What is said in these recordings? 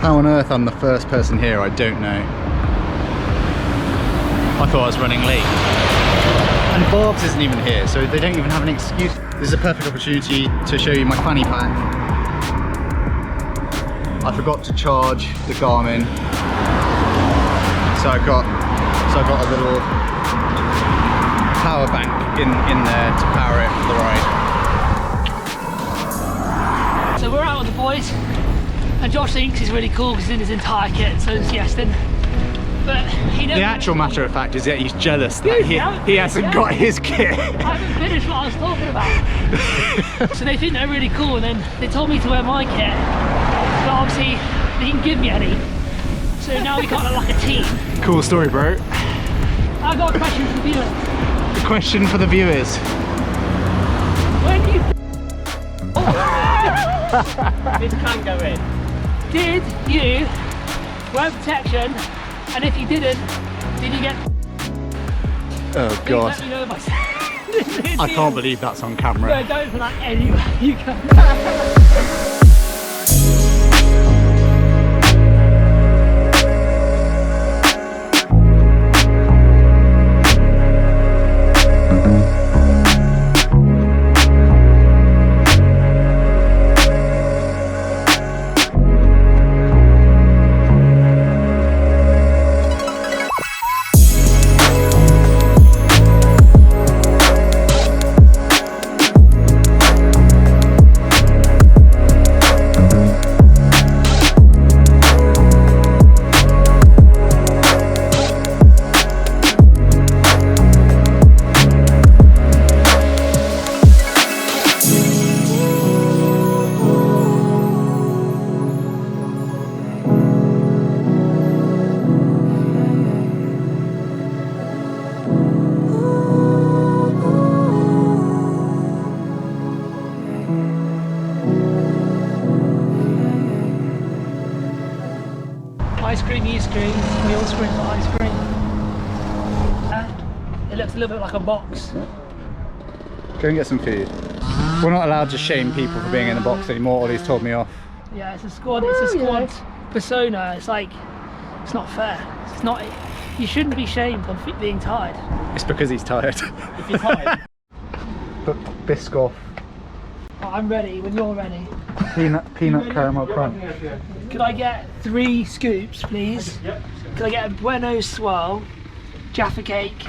How on earth I'm the first person here, I don't know. I thought I was running late. And Barb's isn't even here, so they don't even have an excuse. This is a perfect opportunity to show you my fanny pack. I forgot to charge the Garmin, so I've got a little power bank in there to power it for the ride. So we're out with the boys, and Josh thinks he's really cool because he's in his entire kit, so he's guessing. But he knows. The actual matter of fact is that he's jealous that he hasn't got his kit. I haven't finished what I was talking about. So they think they're really cool, and then they told me to wear my kit, but obviously they didn't give me any. So now we got like a team. Cool story, bro. I've got a question for the viewers. The question for the viewers. When you This can go in. did you wear protection? And if you didn't, did you get? Oh Please god. let me know if I can't believe that's on camera. No, don't put that anywhere. You can. Ice cream, you scream, we all scream for ice cream. It looks a little bit like a box. Go and get some food. We're not allowed to shame people for being in the box anymore. Ollie's told me off. Yeah, it's a squad persona. It's like, it's not fair. It's not, you shouldn't be shamed for being tired. It's because he's tired. If you're tired. But Biscoff. Oh, I'm ready when you're ready. Peanut caramel crunch. Could I get 3 scoops, please? Could I get a Bueno swirl, Jaffa cake,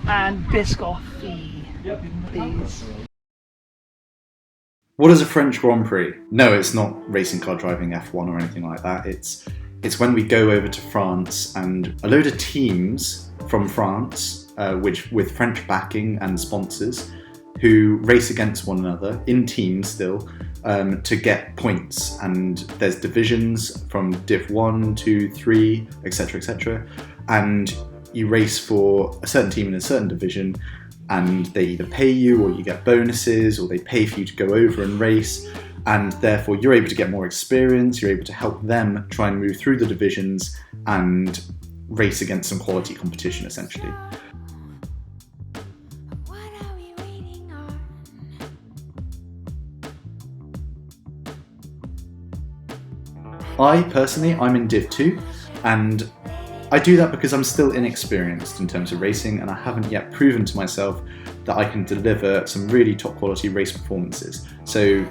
and Biscoff, please? What is a French Grand Prix? No, it's not racing car driving F1 or anything like that. It's when we go over to France and a load of teams from France, which with French backing and sponsors, who race against one another in teams still to get points. And there's divisions from Div 1, 2, 3, etc, etc. And you race for a certain team in a certain division, and they either pay you or you get bonuses, or they pay for you to go over and race, and therefore you're able to get more experience, you're able to help them try and move through the divisions and race against some quality competition essentially. I'm in Div 2, and I do that because I'm still inexperienced in terms of racing, and I haven't yet proven to myself that I can deliver some really top quality race performances. So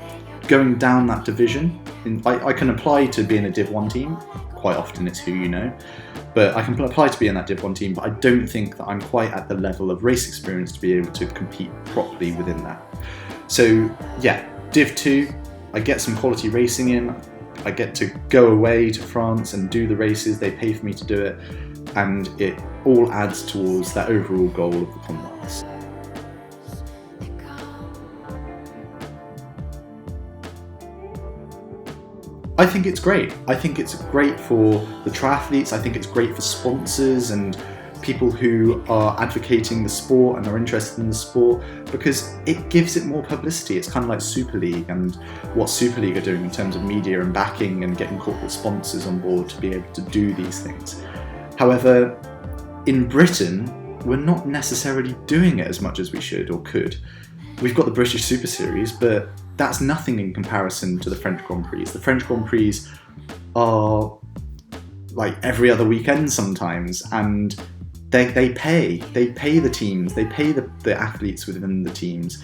going down that division, I can apply to be in a Div 1 team, quite often it's who you know, but I can apply to be in that Div 1 team, but I don't think that I'm quite at the level of race experience to be able to compete properly within that. So yeah, Div 2, I get some quality racing in, I get to go away to France and do the races, they pay for me to do it, and it all adds towards that overall goal of the Commonwealths. I think it's great. I think it's great for the triathletes, I think it's great for sponsors and people who are advocating the sport and are interested in the sport, because it gives it more publicity. It's kind of like Super League and what Super League are doing in terms of media and backing and getting corporate sponsors on board to be able to do these things. However, in Britain, we're not necessarily doing it as much as we should or could. we've got the British Super Series, but that's nothing in comparison to the French Grand Prix. The French Grand Prix are like every other weekend sometimes, and they pay the teams, they pay the athletes within the teams.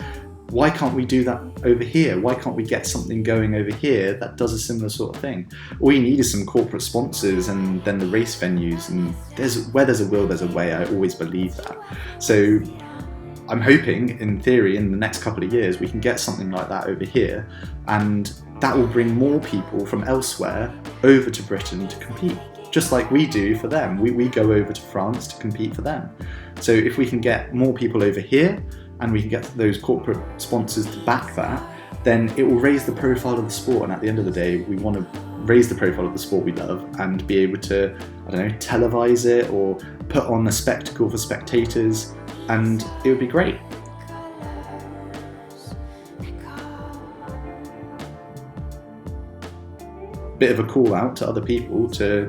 Why can't we do that over here? Why can't we get something going over here that does a similar sort of thing? All you need is some corporate sponsors and then the race venues, and where there's a will, there's a way. I always believe that. So I'm hoping, in theory, in the next couple of years, we can get something like that over here, and that will bring more people from elsewhere over to Britain to compete, just like we do for them. We go over to France to compete for them. So if we can get more people over here, and we can get those corporate sponsors to back that, then it will raise the profile of the sport. And at the end of the day, we want to raise the profile of the sport we love and be able to, I don't know, televise it or put on a spectacle for spectators, and it would be great. Bit of a call out to other people to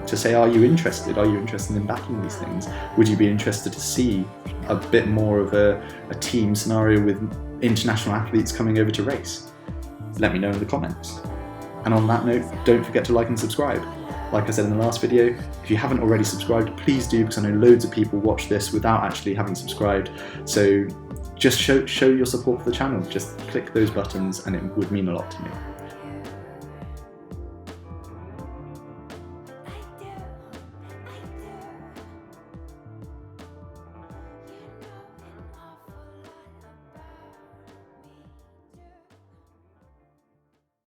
say, are you interested? Are you interested in backing these things? Would you be interested to see a bit more of a team scenario with international athletes coming over to race? Let me know in the comments. And on that note, don't forget to like and subscribe. Like I said in the last video, if you haven't already subscribed, please do, because I know loads of people watch this without actually having subscribed. So just show your support for the channel. Just click those buttons and it would mean a lot to me.